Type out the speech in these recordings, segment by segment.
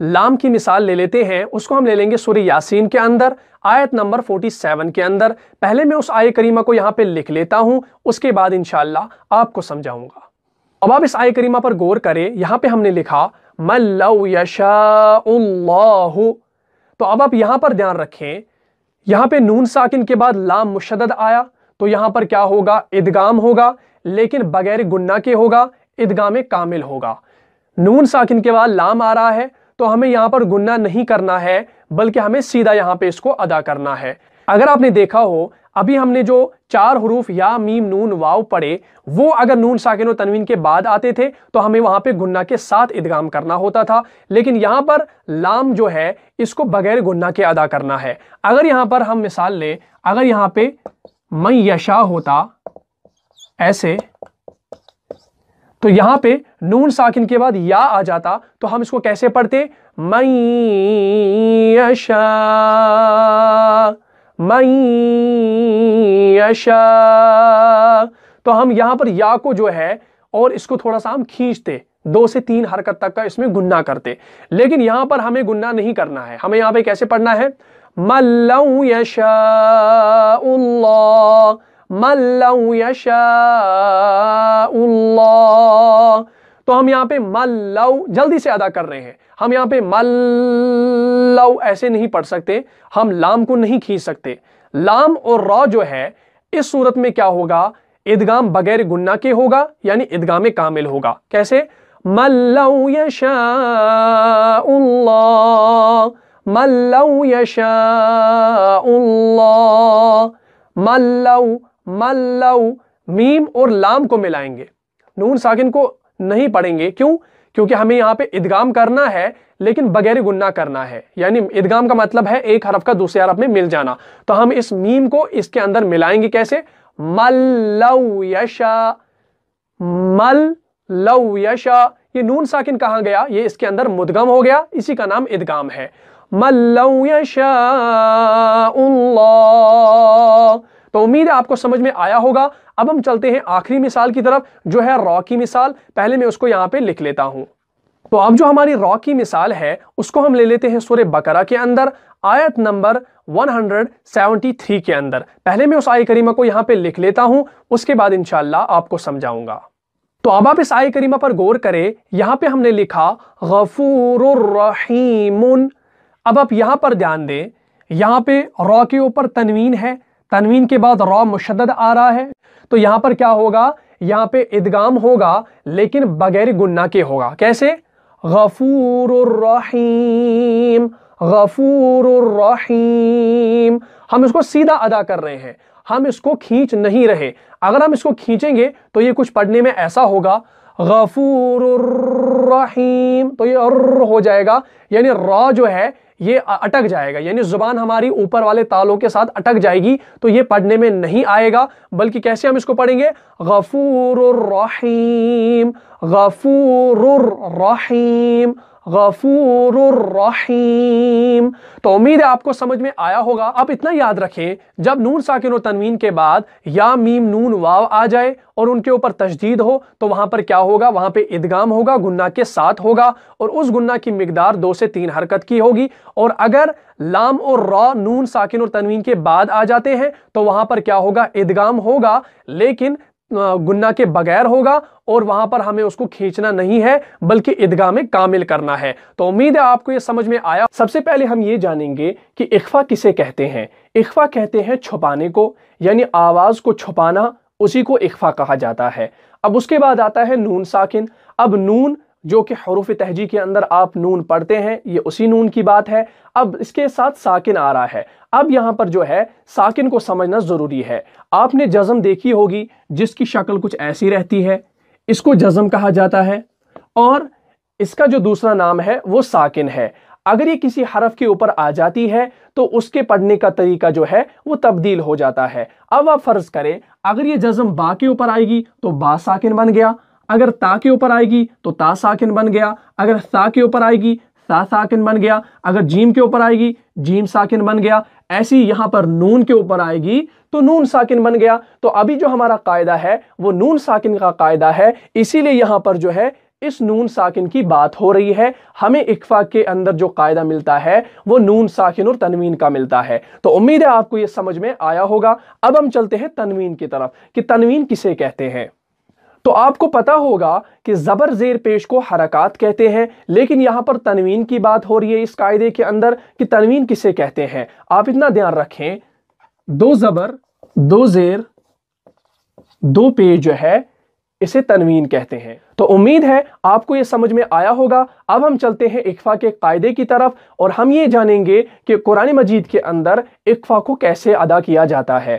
لام کی مثال لے لیتے ہیں، اس کو ہم لے لیں گے سورہ یاسین کے اندر آیت نمبر 47 کے اندر۔ پہلے میں اس آیت کریمہ کو یہاں پہ لکھ لیتا ہوں، اس کے بعد انشاءاللہ آپ کو سمجھاؤں گا۔ اب آپ اس آیت کریمہ پر غور کریں، یہاں پہ ہم نے لکھا مَن لَوْ يَشَاءُ اللَّهُ، تو اب آپ یہاں پر دھیان رکھیں، یہاں پہ نون ساکن کے بعد لام مشدد آیا تو یہاں پر کیا ہوگا؟ ادغام ہوگا، لیکن بغیر گنہ کے ہوگا، ادغام کامل ہوگا۔ نون ساکن کے بعد لام آ رہا ہے تو ہمیں یہاں پر گنہ نہیں کرنا ہے، بلکہ ہمیں سیدھا یہاں پہ اس کو ادا کرنا ہے۔ اگر آپ نے دیکھا ہو ابھی ہم نے جو 4 حروف یا میم نون واو پڑھے، وہ اگر نون ساکن و تنوین کے بعد آتے تھے تو ہمیں وہاں پہ گنہ کے ساتھ ادغام کرنا ہوتا تھا، لیکن یہاں پر لام جو ہے اس کو بغیر گنہ کے ادا کرنا ہے۔ اگر یہاں پر ہم مثال لیں، اگر یہاں پہ من یشاء ہوتا ایسے، تو یہاں پہ نون ساکن کے بعد یا آ جاتا تو ہم اس کو کیسے پڑھتے؟ من یشاء، من یشاء، تو ہم یہاں پر یا کو جو ہے اور اس کو تھوڑا سا ہم کھینچتے، 2 سے 3 حرکت تک کا اس میں گنہ کرتے، لیکن یہاں پر ہمیں گنہ نہیں کرنا ہے۔ ہمیں یہاں پہ کیسے پڑھنا ہے؟ مَن لَوْ يَشَاءُ اللَّهُ، مَن لَوْ يَشَاءُ اللَّهُ، تو ہم یہاں پہ مَن لَوْ جلدی سے ادا کر رہے ہیں، ہم یہاں پہ مَن لَوْ ایسے نہیں پڑھ سکتے، ہم لام کو نہیں کھینچ سکتے۔ لام اور را جو ہے اس صورت میں کیا ہوگا؟ ادغام بغیر گنہ کے ہوگا، یعنی ادغام کامل ہوگا۔ کیسے؟ مَن لَوْ يَشَاءُ اللَّهُ، مَن لَوْ يَشَاءُ اللَّهُ، مَن لَوْ، مَن لَوْ، میم اور لام کو ملائیں گے، نون ساکن کو نہیں پڑھیں گے۔ کیوں؟ کیونکہ ہمیں یہاں پہ ادغام کرنا ہے لیکن بغیر گنہ کرنا ہے، یعنی ادغام کا مطلب ہے ایک حرف کا دوسرے حرف میں مل جانا، تو ہم اس میم کو اس کے اندر ملائیں گے۔ کیسے؟ مَن لَوْ يَشَاء، مَن لَوْ يَشَاء، یہ نون ساکن کہاں گیا؟ یہ اس کے اندر مدغم ہو گیا، اسی کا نام ادغام ہے۔ مَن لَوْ يَشَاءُ اللَّهُ، تو امید ہے آپ کو سمجھ میں آیا ہوگا۔ اب ہم چلتے ہیں آخری مثال کی طرف، جو ہے را کی مثال۔ پہلے میں اس کو یہاں پہ لکھ لیتا ہوں۔ تو اب جو ہماری را کی مثال ہے اس کو ہم لے لیتے ہیں سورہ بقرہ کے اندر آیت نمبر 173 کے اندر۔ پہلے میں اس آیت کریمہ کو یہاں پہ لکھ لیتا ہوں، اس کے بعد انشاءاللہ آپ کو سمجھاؤں گا۔ تو اب آپ اس آیت کریمہ پر غور کریں، یہاں پہ ہم نے لکھا غفور الرحیم۔ اب آپ یہاں پر دھیان دیں، یہاں پہ را کے اوپر تنوین ہے، تنوین کے بعد را مشدد آ رہا ہے، تو یہاں پر کیا ہوگا؟ یہاں پہ ادغام ہوگا لیکن بغیر گنہ کے ہوگا۔ کیسے؟ غفور الرحیم، غفور الرحیم، ہم اس کو سیدھا ادا کر رہے ہیں، ہم اس کو کھینچ نہیں رہے۔ اگر ہم اس کو کھینچیں گے تو یہ کچھ پڑھنے میں ایسا ہوگا غفور الرحیم، تو یہ ہو جائے گا، یعنی را جو ہے یہ اٹک جائے گا، یعنی زبان ہماری اوپر والے تالوں کے ساتھ اٹک جائے گی، تو یہ پڑھنے میں نہیں آئے گا، بلکہ کیسے ہم اس کو پڑھیں گے؟ غفور الرحیم، غفور الرحیم، غفور الرحیم۔ تو امید ہے آپ کو سمجھ میں آیا ہوگا۔ آپ اتنا یاد رکھیں، جب نون ساکن و تنوین کے بعد یا میم نون واو آ جائے اور ان کے اوپر تشدید ہو تو وہاں پر کیا ہوگا؟ وہاں پہ ادغام ہوگا، گنہ کے ساتھ ہوگا، اور اس گنہ کی مقدار 2 سے 3 حرکت کی ہوگی۔ اور اگر لام اور را نون ساکن اور تنوین کے بعد آ جاتے ہیں تو وہاں پر کیا ہوگا؟ ادغام ہوگا لیکن گنہ کے بغیر ہوگا، اور وہاں پر ہمیں اس کو کھینچنا نہیں ہے بلکہ ادغام کامل کرنا ہے۔ تو امید ہے آپ کو یہ سمجھ میں آیا۔ سب سے پہلے ہم یہ جانیں گے کہ اخفا کسے کہتے ہیں۔ اخفا کہتے ہیں چھپانے کو، یعنی آواز کو چھپانا، اسی کو اخفا کہا جاتا ہے۔ اب اس کے بعد آتا ہے نون ساکن۔ اب نون جو کہ حروف تہجی کے اندر آپ نون پڑھتے ہیں، یہ اسی نون کی بات ہے۔ اب اس کے ساتھ ساکن آ رہا ہے۔ اب یہاں پر جو ہے ساکن کو سمجھنا ضروری ہے۔ آپ نے جزم دیکھی ہوگی جس کی شکل کچھ ایسی رہتی ہے، اس کو جزم کہا جاتا ہے، اور اس کا جو دوسرا نام ہے وہ ساکن ہے۔ اگر یہ کسی حرف کے اوپر آ جاتی ہے تو اس کے پڑھنے کا طریقہ جو ہے وہ تبدیل ہو جاتا ہے۔ اب آپ فرض کریں اگر یہ جزم با کے اوپر آئے گی تو با ساکن بن گیا، اگر تا کے اوپر آئے گی تو تا ساکن بن گیا، اگر ثا کے اوپر آئے گی تا ساکن بن گیا، اگر جیم کے اوپر آئے گی جیم ساکن بن گیا، ایسی یہاں پر نون کے اوپر آئے گی تو نون ساکن بن گیا۔ تو ابھی جو ہمارا قاعدہ ہے وہ نون ساکن کا قاعدہ ہے، اسی لیے یہاں پر جو ہے اس نون ساکن کی بات ہو رہی ہے، ہمیں اخفا کے اندر جو قاعدہ ملتا ہے وہ نون ساکن اور تنوین کا ملتا ہے۔ تو امید ہے آپ کو یہ سمجھ میں آیا ہوگا۔ اب ہم چلتے ہیں تنوین کی طرف کہ تنوین کسے کہتے ہیں۔ تو آپ کو پتا ہوگا کہ زبر زیر پیش کو حرکات کہتے ہیں، لیکن یہاں پر تنوین کی بات ہو رہی ہے اس قاعدے کے اندر کہ تنوین کسے کہتے ہیں۔ آپ اتنا دھیان رکھیں، دو زبر دو زیر دو پیش جو ہے اسے تنوین کہتے ہیں۔ تو امید ہے آپ کو یہ سمجھ میں آیا ہوگا۔ اب ہم چلتے ہیں اخفا کے قاعدے کی طرف اور ہم یہ جانیں گے کہ قرآن مجید کے اندر اخفا کو کیسے ادا کیا جاتا ہے۔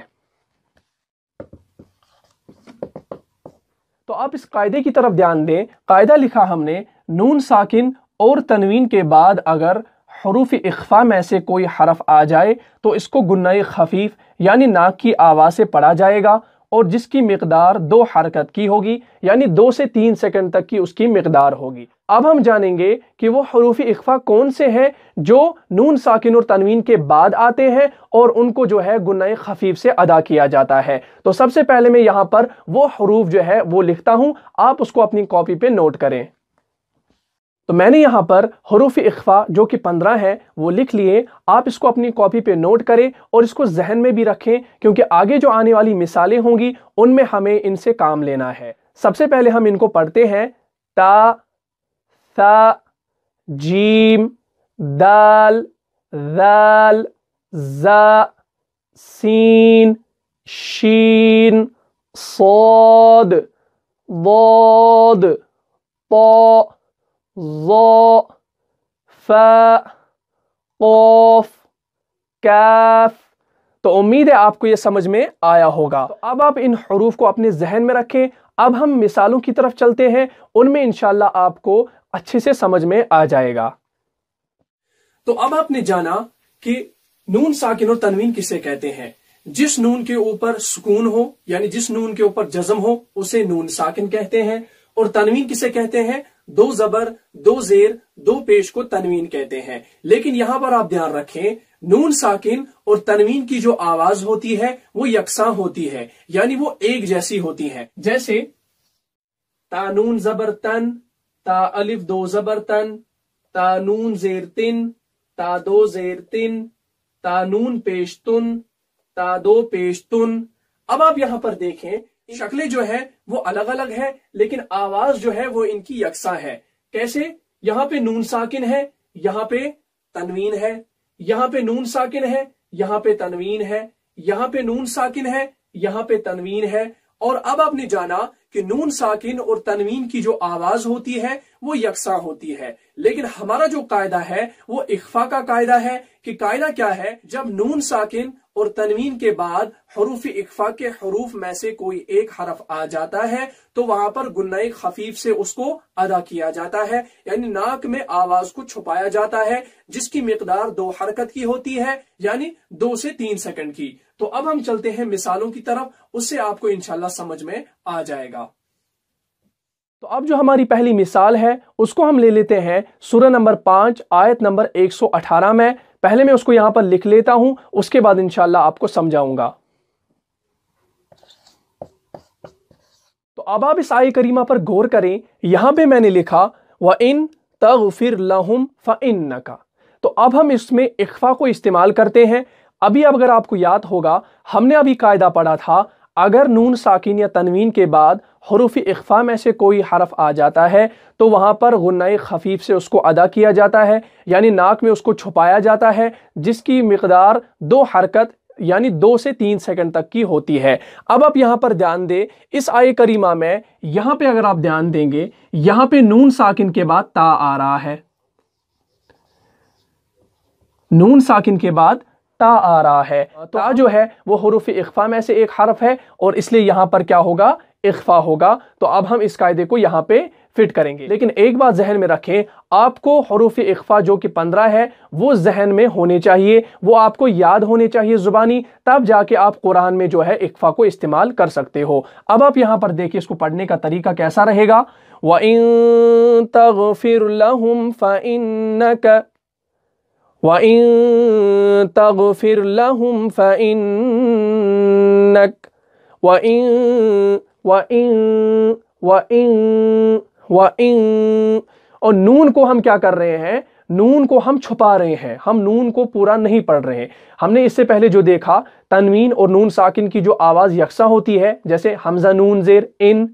تو آپ اس قاعدے کی طرف دھیان دیں۔ قاعدہ لکھا ہم نے، نون ساکن اور تنوین کے بعد اگر حروف اخفا میں سے کوئی حرف آ جائے تو اس کو گناہ خفیف یعنی ناک کی آواز سے پڑھا جائے گا، اور جس کی مقدار 2 حرکت کی ہوگی، یعنی 2 سے 3 سیکنڈ تک کی اس کی مقدار ہوگی۔ اب ہم جانیں گے کہ وہ حروف اخفا کون سے ہیں جو نون ساکن اور تنوین کے بعد آتے ہیں اور ان کو جو ہے گناہ خفیف سے ادا کیا جاتا ہے۔ تو سب سے پہلے میں یہاں پر وہ حروف جو ہے وہ لکھتا ہوں، آپ اس کو اپنی کاپی پہ نوٹ کریں۔ تو میں نے یہاں پر حروف اخفا جو کہ 15 ہیں وہ لکھ لیے، آپ اس کو اپنی کاپی پہ نوٹ کریں اور اس کو ذہن میں بھی رکھیں، کیونکہ آگے جو آنے والی مثالیں ہوں گی ان میں ہمیں ان سے کام لینا ہے۔ سب سے پہلے ہم ان کو پڑھتے ہیں، تا، ثا، جیم، دال، ذال، زا، سین، شین، صاد، ضاد، طا، ظا، فا، قاف، کاف۔ تو امید ہے آپ کو یہ سمجھ میں آیا ہوگا۔ تو اب آپ ان حروف کو اپنے ذہن میں رکھیں۔ اب ہم مثالوں کی طرف چلتے ہیں، ان میں انشاءاللہ آپ کو اچھے سے سمجھ میں آ جائے گا۔ تو اب آپ نے جانا کہ نون ساکن اور تنوین کسے کہتے ہیں۔ جس نون کے اوپر سکون ہو یعنی جس نون کے اوپر جزم ہو اسے نون ساکن کہتے ہیں، اور تنوین کسے کہتے ہیں، 2 زبر 2 زیر 2 پیش کو تنوین کہتے ہیں۔ لیکن یہاں پر آپ دھیان رکھیں، نون ساکن اور تنوین کی جو آواز ہوتی ہے وہ یکساں ہوتی ہے، یعنی وہ ایک جیسی ہوتی ہے۔ جیسے تا نون زبر تن، تا الف 2 زبر تن، تا نون زیر تن، تا 2 زیر تن، تا نون پیش تن، تا 2 پیش تن۔ اب آپ یہاں پر دیکھیں، شکلیں جو ہے وہ الگ الگ ہے لیکن آواز جو ہے وہ ان کی یکساں ہے۔ کیسے؟ یہاں پہ نون ساکن ہے، یہاں پہ تنوین ہے، یہاں پہ نون ساکن ہے، یہاں پہ تنوین ہے، یہاں پہ نون ساکن ہے، یہاں پہ تنوین ہے۔ اور اب آپ نے جانا کہ نون ساکن اور تنوین کی جو آواز ہوتی ہے وہ یکساں ہوتی ہے، لیکن ہمارا جو قاعدہ ہے وہ اخفا کا قاعدہ ہے۔ کہ قاعدہ کیا ہے؟ جب نون ساکن اور تنوین کے بعد حروف اخفا کے حروف میں سے کوئی ایک حرف آ جاتا ہے تو وہاں پر گناہ خفیف سے اس کو ادا کیا جاتا ہے، یعنی ناک میں آواز کو چھپایا جاتا ہے، جس کی مقدار 2 حرکت کی ہوتی ہے، یعنی 2 سے 3 سیکنڈ کی۔ تو اب ہم چلتے ہیں مثالوں کی طرف، اس سے آپ کو انشاءاللہ سمجھ میں آ جائے گا۔ تو اب جو ہماری پہلی مثال ہے اس کو ہم لے لیتے ہیں سورہ نمبر 5 آیت نمبر 118 میں۔ پہلے میں اس کو یہاں پر لکھ لیتا ہوں، اس کے بعد انشاءاللہ آپ کو سمجھاؤں گا۔ تو اب آپ اس آیت کریمہ پر غور کریں، یہاں پہ میں نے لکھا وَإِن تَغْفِرْ لَهُمْ فَإِنَّكَ۔ تو اب ہم اس میں اخفا کو استعمال کرتے ہیں۔ ابھی اگر آپ کو یاد ہوگا، ہم نے ابھی قاعدہ پڑھا تھا، اگر نون ساکن یا تنوین کے بعد حروف اخفا میں سے کوئی حرف آ جاتا ہے تو وہاں پر غنہ خفیف سے اس کو ادا کیا جاتا ہے، یعنی ناک میں اس کو چھپایا جاتا ہے، جس کی مقدار 2 حرکت یعنی 2 سے 3 سیکنڈ تک کی ہوتی ہے۔ اب آپ یہاں پر دھیان دیں، اس آیت کریمہ میں یہاں پہ اگر آپ دھیان دیں گے، یہاں پہ نون ساکن کے بعد تا آ رہا ہے، نون ساکن کے بعد تا آ رہا ہے۔ تا جو ہے وہ حروف اخفا میں سے ایک حرف ہے اور اس لیے یہاں پر کیا ہوگا؟ اخفا ہوگا۔ تو اب ہم اس قاعدے کو یہاں پہ فٹ کریں گے، لیکن ایک بات ذہن میں رکھیں، آپ کو حروف اخفا جو کہ 15 ہے وہ ذہن میں ہونے چاہیے، وہ آپ کو یاد ہونے چاہیے زبانی، تب جا کے آپ قرآن میں جو ہے اخفا کو استعمال کر سکتے ہو۔ اب آپ یہاں پر دیکھیں اس کو پڑھنے کا طریقہ کیسا رہے گا۔ وَإِن تَغْفِرْ لَهُمْ فَإِنَّكَ وَإِن تَغْفِرْ لَهُمْ فَإِنَّكَ وَإِن، اور نون کو ہم کیا کر رہے ہیں؟ نون کو ہم چھپا رہے ہیں، ہم نون کو پورا نہیں پڑھ رہے ہیں۔ ہم نے اس سے پہلے جو دیکھا تنوین اور نون ساکن کی جو آواز یکساں ہوتی ہے، جیسے حمزہ نون زیر ان،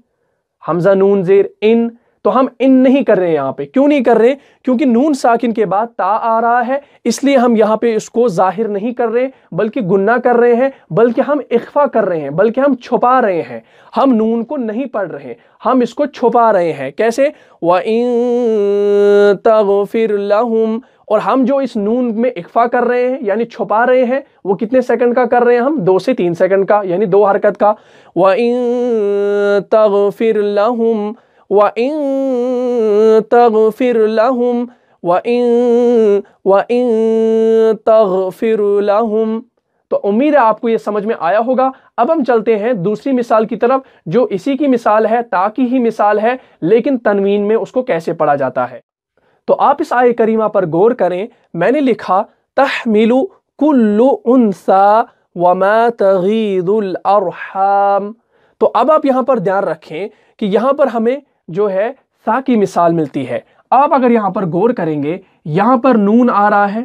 حمزہ نون زیر ان، تو ہم ان نہیں کر رہے ہیں یہاں پہ۔ کیوں نہیں کر رہے؟ کیونکہ نون ساکن کے بعد تا آ رہا ہے، اس لیے ہم یہاں پہ اس کو ظاہر نہیں کر رہے بلکہ گنہ کر رہے ہیں، بلکہ ہم اخفا کر رہے ہیں، بلکہ ہم چھپا رہے ہیں۔ ہم نون کو نہیں پڑھ رہے، ہم اس کو چھپا رہے ہیں۔ کیسے؟ وَإِن تَغْفِرْ لَهُمْ، اور ہم جو اس نون میں اخفا کر رہے ہیں یعنی چھپا رہے ہیں، وہ کتنے سیکنڈ کا کر رہے ہیں؟ ہم 2 سے 3 سیکنڈ کا، یعنی 2 حرکت کا۔ وَإِن تَغْفِرْ لَهُمْ، وَإِن تَغْفِرْ لَهُمْ، وَإِن تَغْفِرْ لَهُمْ۔ تو امید ہے آپ کو یہ سمجھ میں آیا ہوگا۔ اب ہم چلتے ہیں دوسری مثال کی طرف، جو اسی کی مثال ہے، تا کی ہی مثال ہے، لیکن تنوین میں اس کو کیسے پڑھا جاتا ہے۔ تو آپ اس آیہ کریمہ پر غور کریں۔ میں نے لکھا تحمل کل انثی وما تغیض الارحام۔ تو اب آپ یہاں پر دھیان رکھیں کہ یہاں پر ہمیں جو ہے سا کی مثال ملتی ہے۔ آپ اگر یہاں پر غور کریں گے، یہاں پر نون آ رہا ہے،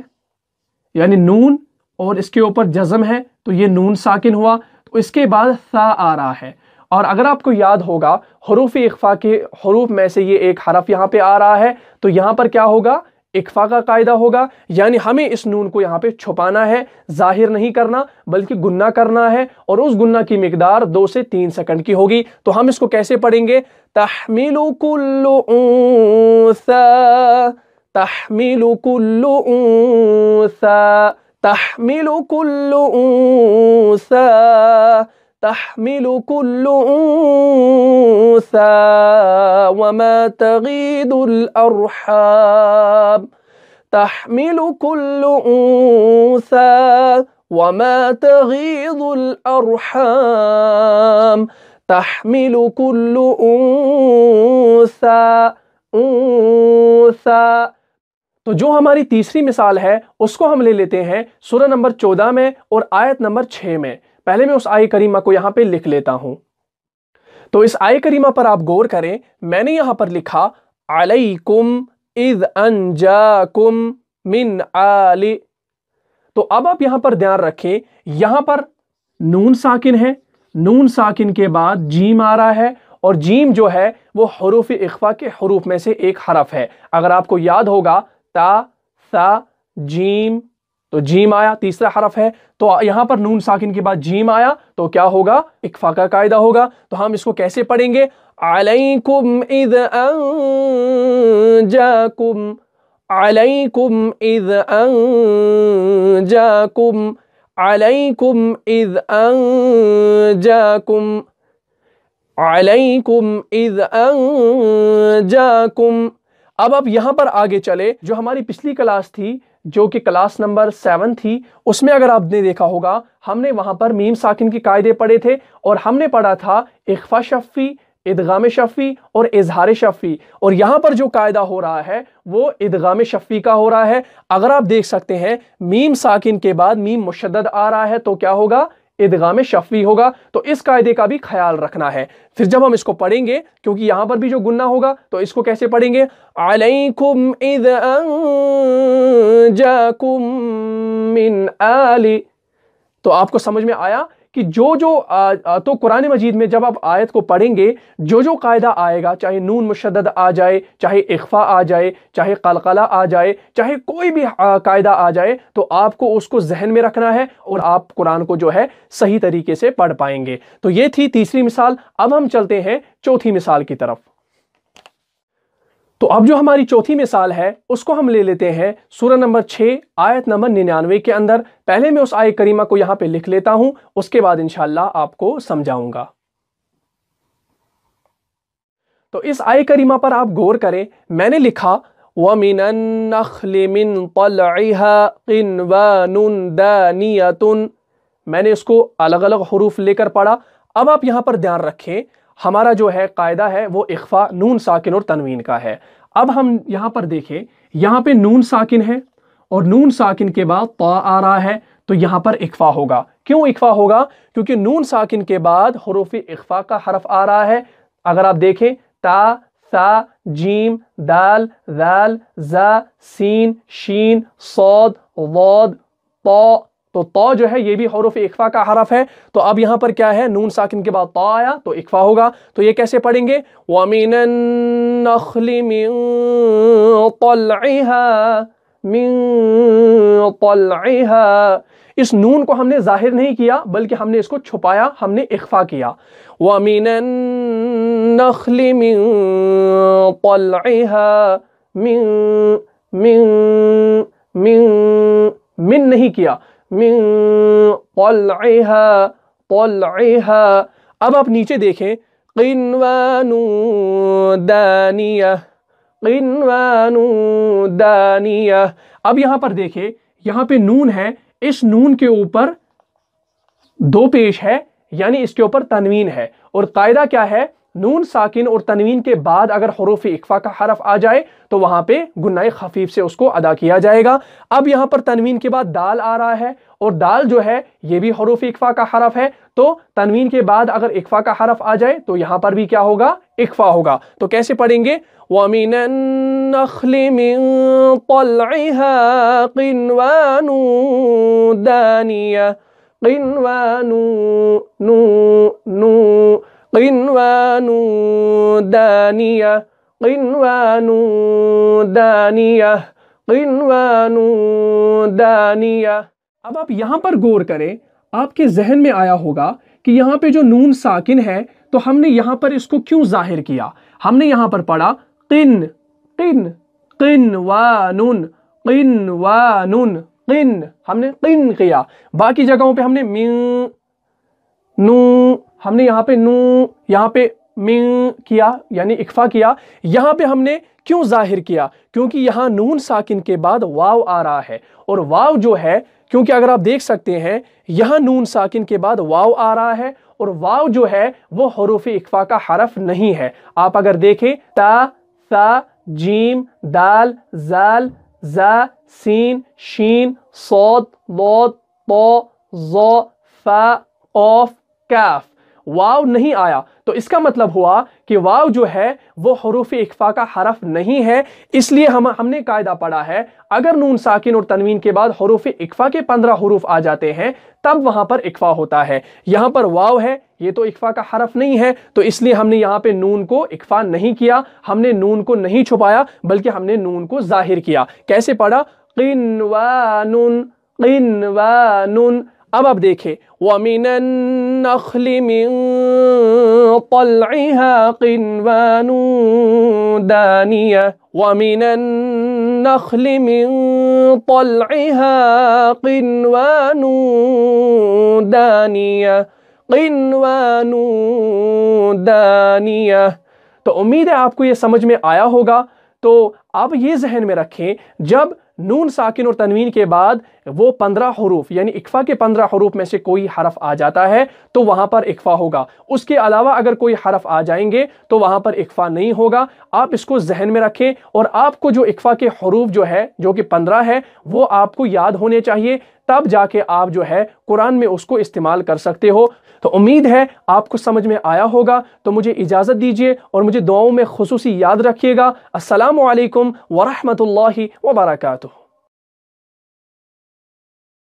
یعنی نون اور اس کے اوپر جزم ہے، تو یہ نون ساکن ہوا، تو اس کے بعد سا آ رہا ہے۔ اور اگر آپ کو یاد ہوگا حروف اخفا کے حروف میں سے یہ ایک حرف یہاں پہ آ رہا ہے، تو یہاں پر کیا ہوگا؟ اخفا کا قاعدہ ہوگا، یعنی ہمیں اس نون کو یہاں پہ چھپانا ہے، ظاہر نہیں کرنا بلکہ گنہ کرنا ہے، اور اس گنہ کی مقدار 2 سے 3 سیکنڈ کی ہوگی۔ تو ہم اس کو کیسے پڑھیں گے؟ تحمل کل انثی، تحمل کل انثی، تحمل کل انثی، تحمل کل انثی وما تغیض الارحام، تحمل کل انثی وما تغیض الارحام، تحمل کل انثی، انثی۔ تو جو ہماری تیسری مثال ہے اس کو ہم لے لیتے ہیں سورہ نمبر 14 میں اور آیت نمبر 6 میں۔ پہلے میں اس آیہ کریمہ کو یہاں پہ لکھ لیتا ہوں۔ تو اس آیہ کریمہ پر آپ غور کریں، میں نے یہاں پر لکھا علیکم اذ انجاکم من آل۔ تو اب آپ یہاں پر دھیان رکھیں، یہاں پر نون ساکن ہے، نون ساکن کے بعد جیم آ رہا ہے، اور جیم جو ہے وہ حروف اخفا کے حروف میں سے ایک حرف ہے۔ اگر آپ کو یاد ہوگا تا، سا، جیم، تو جیم آیا، تیسرا حرف ہے، تو یہاں پر نون ساکن کے بعد جیم آیا تو کیا ہوگا؟ اخفا کا قاعدہ ہوگا۔ تو ہم اس کو کیسے پڑھیں گے؟ علیکم اذ انجاکم، علیکم اذ انجاکم، علیکم اذ انجاکم، علیکم اذ انجاکم۔ اب آپ یہاں پر آگے چلے، جو ہماری پچھلی کلاس تھی جو کہ کلاس نمبر 7 تھی، اس میں اگر آپ نے دیکھا ہوگا ہم نے وہاں پر میم ساکن کے قاعدے پڑھے تھے، اور ہم نے پڑھا تھا اخفا شفی، ادغام شفی اور اظہار شفی، اور یہاں پر جو قاعدہ ہو رہا ہے وہ ادغام شفی کا ہو رہا ہے۔ اگر آپ دیکھ سکتے ہیں میم ساکن کے بعد میم مشدد آ رہا ہے تو کیا ہوگا؟ ادغام شفوی ہوگا۔ تو اس قاعدے کا بھی خیال رکھنا ہے۔ پھر جب ہم اس کو پڑھیں گے، کیونکہ یہاں پر بھی جو گنہ ہوگا، تو اس کو کیسے پڑھیں گے؟ علیکم اذ انجاکم من آل۔ تو آپ کو سمجھ میں آیا کہ تو قرآن مجید میں جب آپ آیت کو پڑھیں گے، جو قاعدہ آئے گا، چاہے نون مشدد آ جائے، چاہے اخفا آ جائے، چاہے قلقلہ آ جائے، چاہے کوئی بھی قاعدہ آ جائے، تو آپ کو اس کو ذہن میں رکھنا ہے اور آپ قرآن کو جو ہے صحیح طریقے سے پڑھ پائیں گے۔ تو یہ تھی تیسری مثال۔ اب ہم چلتے ہیں چوتھی مثال کی طرف۔ تو اب جو ہماری چوتھی مثال ہے اس کو ہم لے لیتے ہیں سورہ نمبر 6 آیت نمبر 99 کے اندر۔ پہلے میں اس آیہ کریمہ کو یہاں پہ لکھ لیتا ہوں، اس کے بعد انشاءاللہ آپ کو سمجھاؤں گا۔ تو اس آیہ کریمہ پر آپ غور کریں، میں نے لکھا وَمِنَ النَّخْلِ مِن طَلْعِهَا قِنْوَانٌ دَانِيَةٌ۔ میں نے اس کو الگ الگ حروف لے کر پڑھا۔ اب آپ یہاں پر دھیان رکھیں، ہمارا جو ہے قاعدہ ہے وہ اخفا، نون ساکن اور تنوین کا ہے۔ اب ہم یہاں پر دیکھیں، یہاں پہ نون ساکن ہے اور نون ساکن کے بعد طا آ رہا ہے، تو یہاں پر اخفا ہوگا۔ کیوں اخفا ہوگا؟ کیونکہ نون ساکن کے بعد حروف اخفا کا حرف آ رہا ہے۔ اگر آپ دیکھیں تا، سا، جیم دال ذال زا سین شین صاد ضاد طا، تو طا جو ہے یہ بھی حروف اخفا کا حرف ہے، تو اب یہاں پر کیا ہے، نون ساکن کے بعد طا آیا تو اخفا ہوگا، تو یہ کیسے پڑھیں گے، وَمِنَ النَّخْلِ مِن طَلْعِهَا من طلعها، اس نون کو ہم نے ظاہر نہیں کیا بلکہ ہم نے اس کو چھپایا، ہم نے اخفا کیا، وَمِنَ النَّخْلِ مِن طَلْعِهَا من نہیں کیا، من طلعها، اب آپ نیچے دیکھیں قنوان دانیہ، قنوان دانیہ، اب یہاں پر دیکھیں یہاں پہ نون ہے، اس نون کے اوپر دو پیش ہے، یعنی اس کے اوپر تنوین ہے، اور قاعدہ کیا ہے، نون ساکن اور تنوین کے بعد اگر حروف اخفا کا حرف آ جائے تو وہاں پہ گناہ خفیف سے اس کو ادا کیا جائے گا۔ اب یہاں پر تنوین کے بعد دال آ رہا ہے، اور دال جو ہے یہ بھی حروف اخفا کا حرف ہے، تو تنوین کے بعد اگر اخفا کا حرف آ جائے تو یہاں پر بھی کیا ہوگا، اخفا ہوگا، تو کیسے پڑھیں گے، وَمِنَ النَّخْلِ مِن طَلْعِهَا قِنْوَانٌ دَانِيَةٌ، قِنْوَانٌ قِنْوَانٌ دَانِيَةٌ، قِنْوَانٌ دَانِيَةٌ، قِنْوَانٌ دَانِيَةٌ۔ اب آپ یہاں پر غور کریں، آپ کے ذہن میں آیا ہوگا کہ یہاں پہ جو نون ساکن ہے تو ہم نے یہاں پر اس کو کیوں ظاہر کیا، ہم نے یہاں پر پڑھا قنوانن، قنوانن، ہم نے قن کیا، باقی جگہوں پہ ہم نے ہم نے یہاں پہ یہاں پہ کیا یعنی اخفا کیا، یہاں پہ ہم نے کیوں ظاہر کیا، کیونکہ یہاں نون ساکن کے بعد واو آ رہا ہے، اور واو جو ہے، کیونکہ اگر آپ دیکھ سکتے ہیں یہاں نون ساکن کے بعد واو آ رہا ہے، اور واو جو ہے وہ حروف اخفا کا حرف نہیں ہے، آپ اگر دیکھیں تا ثا جیم دال زال زا سین شین صاد ضاد طا ظا فا قاف کاف، واو نہیں آیا، تو اس کا مطلب ہوا کہ واو جو ہے وہ حروف اخفا کا حرف نہیں ہے، اس لیے ہم نے قاعدہ پڑھا ہے اگر نون ساکن اور تنوین کے بعد حروف اخفا کے 15 حروف آ جاتے ہیں تب وہاں پر اخفا ہوتا ہے، یہاں پر واو ہے، یہ تو اخفا کا حرف نہیں ہے، تو اس لیے ہم نے یہاں پہ نون کو اخفا نہیں کیا، ہم نے نون کو نہیں چھپایا بلکہ ہم نے نون کو ظاہر کیا، کیسے پڑھا، قنوان قنوان، اب آپ دیکھیں وَمِنَ النَّخْلِ مِن طَلْعِهَا قِنْوَانٌ دَانِيَةٌ، وَمِنَ النَّخْلِ مِن طَلْعِهَا قِنْوَانٌ دَانِيَةٌ، قِنْوَانٌ دَانِيَةٌ۔ تو امید ہے آپ کو یہ سمجھ میں آیا ہوگا، تو آپ یہ ذہن میں رکھیں جب نون ساکن اور تنوین کے بعد وہ 15 حروف یعنی اخفا کے 15 حروف میں سے کوئی حرف آ جاتا ہے تو وہاں پر اخفا ہوگا، اس کے علاوہ اگر کوئی حرف آ جائیں گے تو وہاں پر اخفا نہیں ہوگا، آپ اس کو ذہن میں رکھیں، اور آپ کو جو اخفا کے حروف جو ہے جو کہ 15 ہے وہ آپ کو یاد ہونے چاہیے، تب جا کے آپ جو ہے قرآن میں اس کو استعمال کر سکتے ہو۔ تو امید ہے آپ کو سمجھ میں آیا ہوگا، تو مجھے اجازت دیجیے اور مجھے دعاؤں میں خصوصی یاد رکھیے گا۔ السلام علیکم ورحمۃ اللہ وبرکاتہ۔